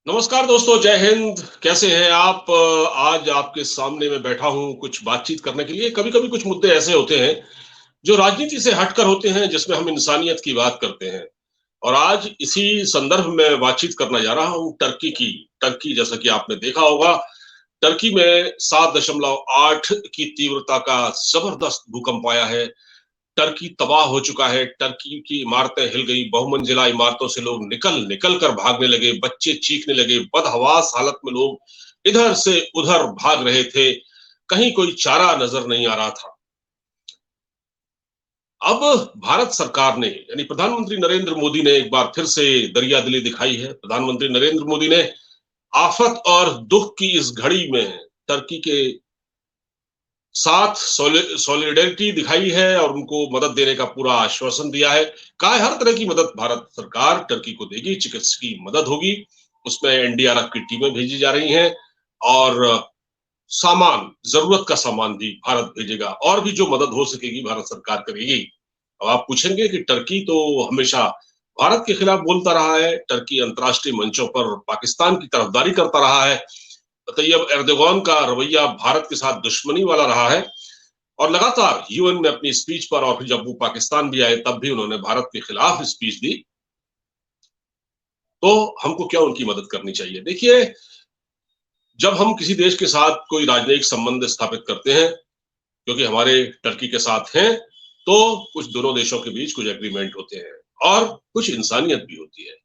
नमस्कार दोस्तों, जय हिंद। कैसे हैं आप? आज आपके सामने मैं बैठा हूं कुछ बातचीत करने के लिए। कभी-कभी कुछ मुद्दे ऐसे होते हैं जो राजनीति से हटकर होते हैं, जिसमें हम इंसानियत की बात करते हैं। और आज इसी संदर्भ में बातचीत करना जा रहा हूं टर्की की। टर्की, जैसा कि आपने देखा होगा, टर्की में 7.8 की तीव्रता का जबरदस्त भूकंप आया है। टर्की तबाह हो चुका है, टर्की की इमारतें हिल गई, बहुमंजिला इमारतों से लोग निकल निकल कर भागने लगे, बच्चे चीखने लगे, बदहवास हालत में लोग इधर से उधर भाग रहे थे, कहीं कोई चारा नजर नहीं आ रहा था। अब भारत सरकार ने, यानी प्रधानमंत्री नरेंद्र मोदी ने एक बार फिर से दरियादिली दिखाई है। प्रधानमंत्री नरेंद्र मोदी ने आफत और दुख की इस घड़ी में टर्की के साथ सॉलिडेरिटी दिखाई है और उनको मदद देने का पूरा आश्वासन दिया है। कहा है हर तरह की मदद भारत सरकार टर्की को देगी, चिकित्सकीय मदद होगी, उसमें एनडीआरएफ की टीमें भेजी जा रही हैं और सामान, जरूरत का सामान भी भारत भेजेगा और भी जो मदद हो सकेगी भारत सरकार करेगी। अब आप पूछेंगे कि टर्की तो हमेशा भारत के खिलाफ बोलता रहा है, टर्की अंतर्राष्ट्रीय मंचों पर पाकिस्तान की तरफदारी करता रहा है, तैयब एर्दोगान का रवैया भारत के साथ दुश्मनी वाला रहा है और लगातार यूएन में अपनी स्पीच पर, और फिर जब वो पाकिस्तान भी आए तब भी उन्होंने भारत के खिलाफ स्पीच दी। तो हमको क्या उनकी मदद करनी चाहिए? देखिए, जब हम किसी देश के साथ कोई राजनयिक संबंध स्थापित करते हैं, क्योंकि हमारे टर्की के साथ हैं, तो कुछ दोनों देशों के बीच कुछ एग्रीमेंट होते हैं और कुछ इंसानियत भी होती है।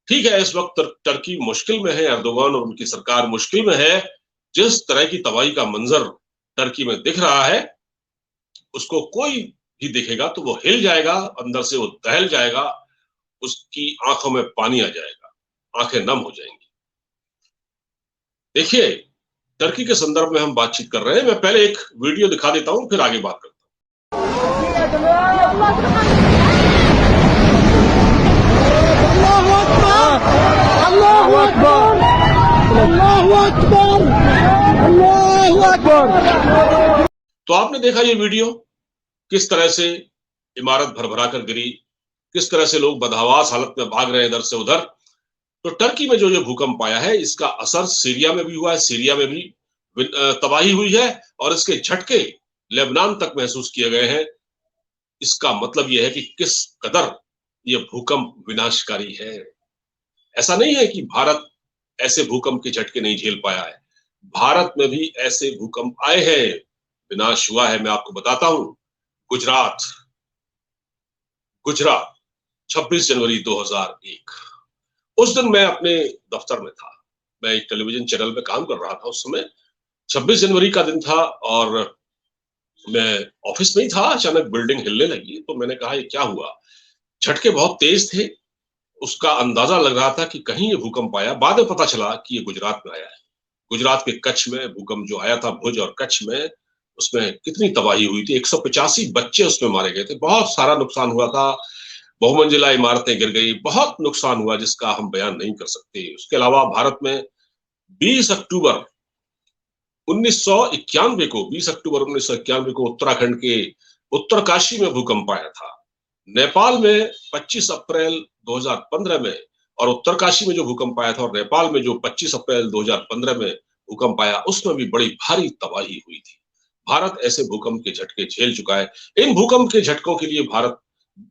ठीक है, इस वक्त टर्की मुश्किल में है, एर्दोगान और उनकी सरकार मुश्किल में है। जिस तरह की तबाही का मंजर टर्की में दिख रहा है, उसको कोई भी देखेगा तो वो हिल जाएगा, अंदर से वो दहल जाएगा, उसकी आंखों में पानी आ जाएगा, आंखें नम हो जाएंगी। देखिए, टर्की के संदर्भ में हम बातचीत कर रहे हैं। मैं पहले एक वीडियो दिखा देता हूं, फिर आगे बात करता हूं। तो आपने देखा ये वीडियो, किस तरह से इमारत भरभरा कर गिरी, किस तरह से लोग बदहवास हालत में भाग रहे हैं इधर से उधर। तो टर्की में जो भूकंप आया है, इसका असर सीरिया में भी हुआ है, सीरिया में भी तबाही हुई है और इसके झटके लेबनान तक महसूस किए गए हैं। इसका मतलब यह है कि किस कदर यह भूकंप विनाशकारी है। ऐसा नहीं है कि भारत ऐसे भूकंप के झटके नहीं झेल पाया है, भारत में भी ऐसे भूकंप आए हैं, विनाश हुआ है। मैं आपको बताता हूं, गुजरात गुजरात 26 जनवरी 2001, उस दिन मैं अपने दफ्तर में था। मैं एक टेलीविजन चैनल में काम कर रहा था उस समय। 26 जनवरी का दिन था और मैं ऑफिस में ही था। अचानक बिल्डिंग हिलने लगी तो मैंने कहा ये क्या हुआ? झटके बहुत तेज थे, उसका अंदाजा लग रहा था कि कहीं ये भूकंप आया। बाद में पता चला कि ये गुजरात में आया है। गुजरात के कच्छ में भूकंप जो आया था, भुज और कच्छ में, उसमें कितनी तबाही हुई थी। 185 बच्चे उसमें मारे गए थे, बहुत सारा नुकसान हुआ था, बहुमंजिला इमारतें गिर गई, बहुत नुकसान हुआ जिसका हम बयान नहीं कर सकते। उसके अलावा भारत में 20 अक्टूबर 1991 को 20 अक्टूबर 1991 को उत्तराखंड के उत्तरकाशी में भूकंप आया था। नेपाल में 25 अप्रैल 2015 में, और उत्तरकाशी में जो भूकंप आया था और नेपाल में जो 25 अप्रैल 2015 में भूकंप आया, उसमें भी बड़ी भारी तबाही हुई थी। भारत ऐसे भूकंप के झटके झेल चुका है। इन भूकंप के झटकों के लिए भारत,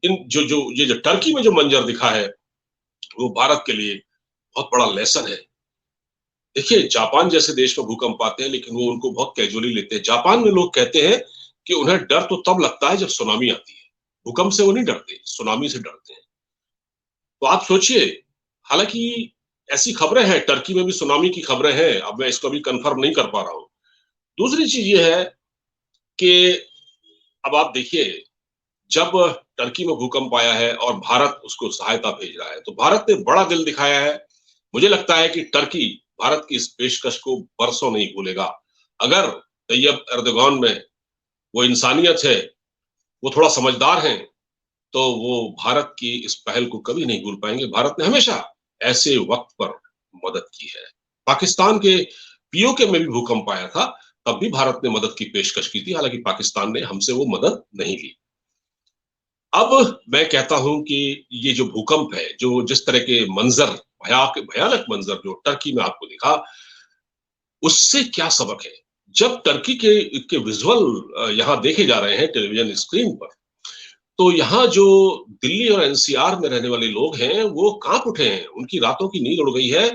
इन जो जो ये जो टर्की में जो मंजर दिखा है, वो भारत के लिए बहुत बड़ा लेसन है। देखिए, जापान जैसे देश में भूकंप आते हैं लेकिन वो उनको बहुत कैजुअली लेते हैं। जापान में लोग कहते हैं कि उन्हें डर तो तब लगता है जब सुनामी आती है, भूकंप से वो नहीं डरते, सुनामी से डरते हैं। तो आप सोचिए, हालांकि ऐसी खबरें हैं, टर्की में भी सुनामी की खबरें हैं, अब मैं इसको अभी कंफर्म नहीं कर पा रहा हूं। दूसरी चीज ये है कि अब आप देखिए, जब टर्की में भूकंप आया है और भारत उसको सहायता भेज रहा है, तो भारत ने बड़ा दिल दिखाया है। मुझे लगता है कि टर्की भारत की इस पेशकश को बरसों नहीं भूलेगा। अगर तैयब एर्दोगान में वो इंसानियत है, वो थोड़ा समझदार हैं, तो वो भारत की इस पहल को कभी नहीं भूल पाएंगे। भारत ने हमेशा ऐसे वक्त पर मदद की है। पाकिस्तान के पीओके में भी भूकंप आया था, तब भी भारत ने मदद की पेशकश की थी, हालांकि पाकिस्तान ने हमसे वो मदद नहीं ली। अब मैं कहता हूं कि ये जो भूकंप है, जो जिस तरह के मंजर भयानक मंजर जो टर्की में आपको दिखा, उससे क्या सबक है? जब टर्की के विजुअल यहाँ देखे जा रहे हैं टेलीविजन स्क्रीन पर, तो यहाँ जो दिल्ली और एनसीआर में रहने वाले लोग हैं, वो कांप उठे हैं, उनकी रातों की नींद उड़ गई है।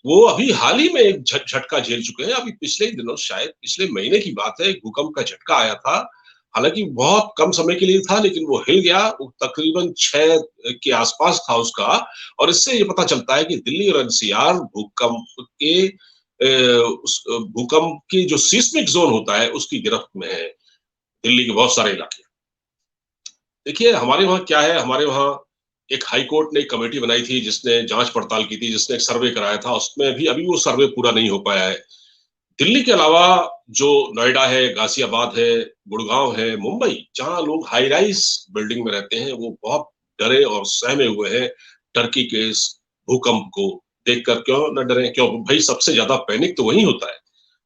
वो अभी हाल ही में एक झटका झेल चुके हैं। अभी पिछले ही दिनों, शायद पिछले महीने की बात है, एक भूकंप का झटका आया था। हालांकि बहुत कम समय के लिए था, लेकिन वो हिल गया। वो तकरीबन 6 के आसपास था उसका। और इससे ये पता चलता है कि दिल्ली और एनसीआर उस भूकंप की जो सिस्मिक जोन होता है, उसकी गिरफ्त में है दिल्ली के बहुत सारे इलाके। देखिए, हमारे वहाँ क्या है, हमारे वहाँ एक हाई कोर्ट ने एक कमेटी बनाई थी जिसने जांच पड़ताल की थी, जिसने एक सर्वे कराया था। उसमें भी अभी वो सर्वे पूरा नहीं हो पाया है। दिल्ली के अलावा जो नोएडा है, गाजियाबाद है, गुड़गांव है, मुंबई, जहां लोग हाई राइज बिल्डिंग में रहते हैं, वो बहुत डरे और सहमे हुए हैं टर्की के इस भूकंप को देखकर। क्यों न डरे? क्यों भाई, सबसे ज्यादा पैनिक तो वही होता है।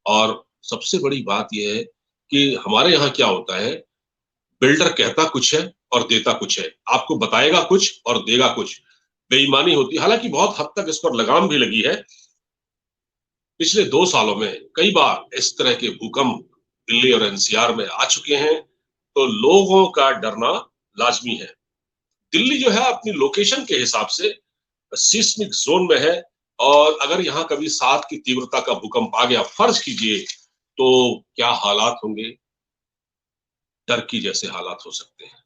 और सबसे बड़ी बात यह है कि हमारे यहाँ क्या होता है, बिल्डर कहता कुछ है और देता कुछ है, आपको बताएगा कुछ और देगा कुछ। बेईमानी होती है। हालांकि बहुत हद तक इस पर लगाम भी लगी है। पिछले 2 सालों में कई बार इस तरह के भूकंप दिल्ली और एनसीआर में आ चुके हैं, तो लोगों का डरना लाजमी है। दिल्ली जो है अपनी लोकेशन के हिसाब से सिस्मिक जोन में है। और अगर यहाँ कभी 7 की तीव्रता का भूकंप आ गया, फर्ज कीजिए, तो क्या हालात होंगे? टर्की जैसे हालात हो सकते हैं।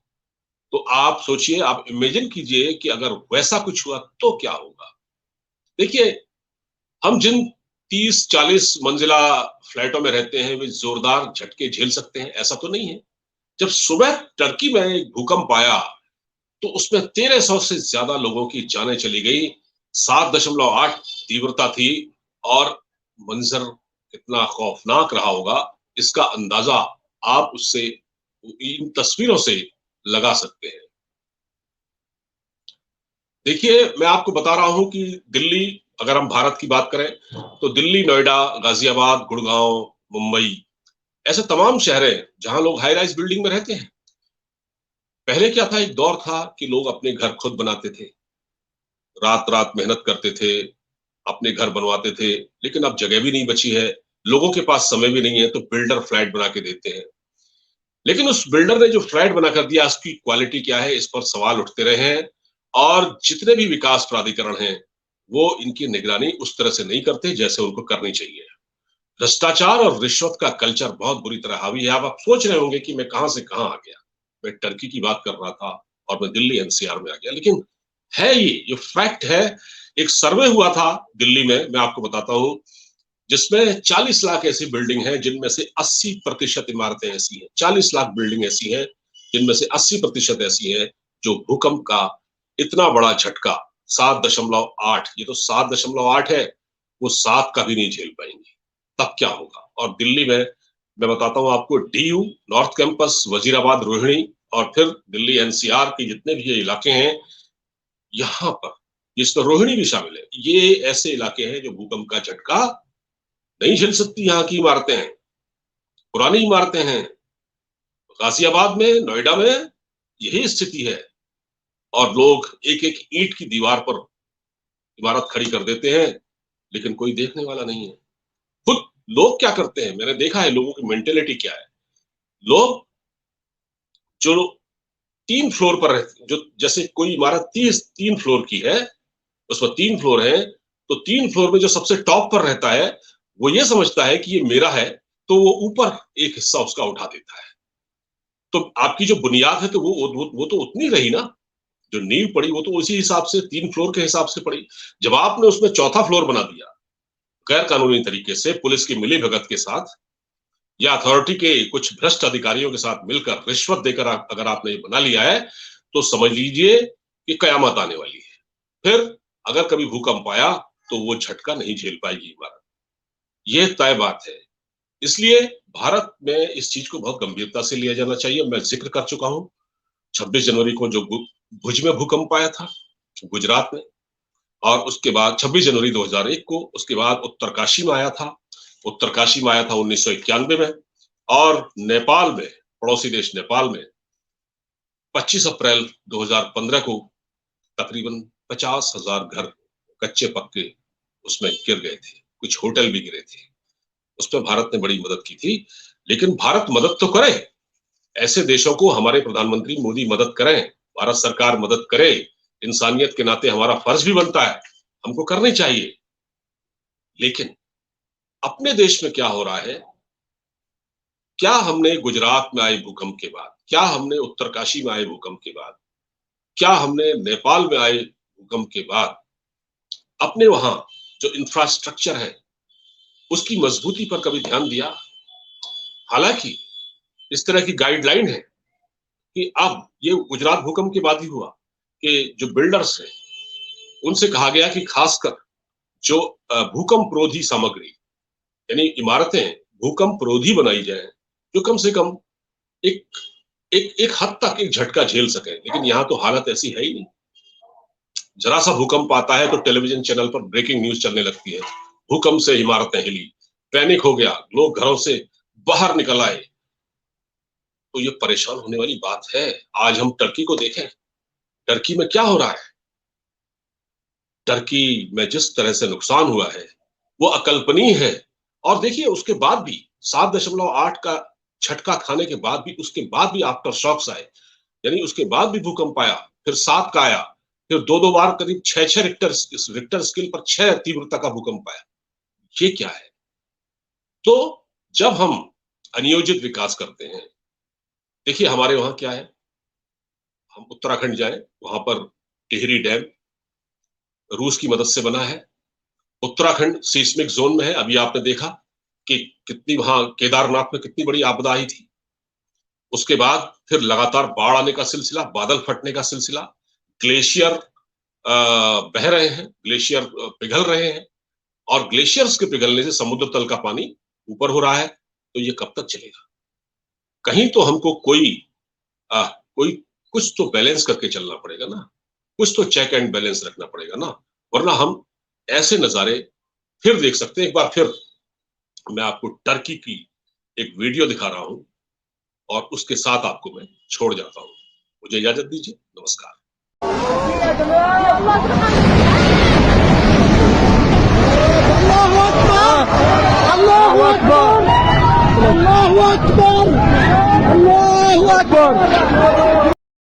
तो आप सोचिए, आप इमेजिन कीजिए कि अगर वैसा कुछ हुआ तो क्या होगा। देखिए, हम जिन 30-40 मंजिला फ्लैटों में रहते हैं, वे जोरदार झटके झेल सकते हैं, ऐसा तो नहीं है। जब सुबह टर्की में एक भूकंप आया, तो उसमें 1300 से ज्यादा लोगों की जानें चली गई। 7.8 तीव्रता थी। और मंजर कितना खौफनाक रहा होगा, इसका अंदाजा आप उससे, इन तस्वीरों से लगा सकते हैं। देखिए, मैं आपको बता रहा हूं कि दिल्ली, अगर हम भारत की बात करें, तो दिल्ली, नोएडा, गाजियाबाद, गुड़गांव, मुंबई, ऐसे तमाम शहर हैं जहां लोग हाई राइज बिल्डिंग में रहते हैं। पहले क्या था, एक दौर था कि लोग अपने घर खुद बनाते थे, रात रात मेहनत करते थे, अपने घर बनवाते थे। लेकिन अब जगह भी नहीं बची है, लोगों के पास समय भी नहीं है, तो बिल्डर फ्लैट बना के देते हैं। लेकिन उस बिल्डर ने जो फ्लैट बना कर दिया, उसकी क्वालिटी क्या है, इस पर सवाल उठते रहे हैं। और जितने भी विकास प्राधिकरण हैं, वो इनकी निगरानी उस तरह से नहीं करते जैसे उनको करनी चाहिए। भ्रष्टाचार और रिश्वत का कल्चर बहुत बुरी तरह हावी है। आप सोच रहे होंगे कि मैं कहां से कहां आ गया, मैं टर्की की बात कर रहा था और मैं दिल्ली एनसीआर में आ गया। लेकिन है ये फैक्ट है। एक सर्वे हुआ था दिल्ली में, मैं आपको बताता हूं, जिसमें 40 लाख ऐसी बिल्डिंग है जिनमें से 80% इमारतें ऐसी हैं, 40 लाख बिल्डिंग ऐसी हैं जिनमें से 80% ऐसी हैं जो भूकंप का इतना बड़ा झटका, 7.8, ये तो 7.8 है, वो 7 का भी नहीं झेल पाएंगे। तब क्या होगा? और दिल्ली में मैं बताता हूं आपको, DU, north campus, Wazirabad, Rohini, और फिर दिल्ली एनसीआर के जितने भी ये इलाके हैं, यहाँ पर, जिसमें रोहिणी भी शामिल है, ये ऐसे इलाके हैं जो भूकंप का झटका नहीं झेल सकती। यहाँ की इमारतें हैं, पुरानी इमारतें हैं। गाजियाबाद में, नोएडा में यही स्थिति है। और लोग एक एक ईंट की दीवार पर इमारत खड़ी कर देते हैं, लेकिन कोई देखने वाला नहीं है। खुद लोग क्या करते हैं, मैंने देखा है लोगों की मेंटेलिटी क्या है। लोग जो 3 फ्लोर पर रहते, जो जैसे कोई इमारत 3 फ्लोर की है, उसमें 3 फ्लोर है, तो 3 फ्लोर में जो सबसे टॉप पर रहता है, वो ये समझता है कि ये मेरा है, तो वो ऊपर एक हिस्सा उसका उठा देता है। तो आपकी जो बुनियाद है, तो वो तो उतनी रही ना, जो नींव पड़ी वो तो उसी हिसाब से 3 फ्लोर के हिसाब से पड़ी। जब आपने उसमें चौथा फ्लोर बना दिया गैर कानूनी तरीके से, पुलिस की मिली भगत के साथ या अथॉरिटी के कुछ भ्रष्ट अधिकारियों के साथ मिलकर रिश्वत देकर अगर आपने ये बना लिया है, तो समझ लीजिए कि कयामत आने वाली है। फिर अगर कभी भूकंप आया, तो वो झटका नहीं झेल पाएगी इमारत। ये तय बात है। इसलिए भारत में इस चीज को बहुत गंभीरता से लिया जाना चाहिए। मैं जिक्र कर चुका हूं 26 जनवरी को जो भुज में भूकंप आया था, गुजरात में। और उसके बाद 26 जनवरी 2001 को, उसके बाद उत्तरकाशी में आया था। उत्तरकाशी में आया था 1991 में। और नेपाल में, पड़ोसी देश नेपाल में 25 अप्रैल 2015 को तकरीबन 50,000 घर कच्चे पक्के उसमें गिर गए थे, कुछ होटल भी गिरे थे, उसमें भारत ने बड़ी मदद की थी। लेकिन भारत मदद तो करे, ऐसे देशों को हमारे प्रधानमंत्री मोदी मदद करें, भारत सरकार मदद करे, इंसानियत के नाते हमारा फर्ज भी बनता है, हमको करनी चाहिए। लेकिन अपने देश में क्या हो रहा है, क्या हमने गुजरात में आए भूकंप के बाद, क्या हमने उत्तरकाशी में आए भूकंप के बाद, क्या हमने नेपाल में आए भूकंप के बाद अपने वहां जो इंफ्रास्ट्रक्चर है उसकी मजबूती पर कभी ध्यान दिया? हालांकि इस तरह की गाइडलाइन है कि अब ये गुजरात भूकंप के बाद ही हुआ कि जो बिल्डर्स हैं उनसे कहा गया कि खासकर जो भूकंप रोधी सामग्री यानी इमारतें भूकंप रोधी बनाई जाए जो कम से कम एक एक हद तक एक झटका झेल सके। लेकिन यहाँ तो हालत ऐसी है ही नहीं। जरा सा भूकंप आता है तो टेलीविजन चैनल पर ब्रेकिंग न्यूज चलने लगती है, भूकंप से इमारतें हिली, पैनिक हो गया, लोग घरों से बाहर निकल आए। तो ये परेशान होने वाली बात है। आज हम टर्की को देखें, टर्की में क्या हो रहा है, टर्की में जिस तरह से नुकसान हुआ है वो अकल्पनीय है। और देखिए उसके बाद भी 7.8 का झटका खाने के बाद भी, उसके बाद भी आफ्टर शॉक्स आए, यानी उसके बाद भी भूकंप आया, फिर 7 का आया, फिर दो बार करीब 6 रिक्टर स्केल पर 6 तीव्रता का भूकंप आया। ये क्या है? तो जब हम अनियोजित विकास करते हैं, देखिए हमारे वहां क्या है, हम उत्तराखंड जाएं, वहां पर टिहरी डैम रूस की मदद से बना है। उत्तराखंड सीस्मिक जोन में है। अभी आपने देखा कि कितनी वहां केदारनाथ में कितनी बड़ी आपदा आई थी। उसके बाद फिर लगातार बाढ़ आने का सिलसिला, बादल फटने का सिलसिला, ग्लेशियर बह रहे हैं, ग्लेशियर पिघल रहे हैं, और ग्लेशियर्स के पिघलने से समुद्र तल का पानी ऊपर हो रहा है। तो ये कब तक चलेगा? कहीं तो हमको कोई कुछ तो बैलेंस करके चलना पड़ेगा ना, कुछ तो चेक एंड बैलेंस रखना पड़ेगा ना, वरना हम ऐसे नजारे फिर देख सकते हैं। एक बार फिर मैं आपको टर्की की एक वीडियो दिखा रहा हूं और उसके साथ आपको मैं छोड़ जाता हूं। मुझे इजाजत दीजिए, नमस्कार। अल्लाहु अकबर, अल्लाहु अकबर, अल्लाहु अकबर।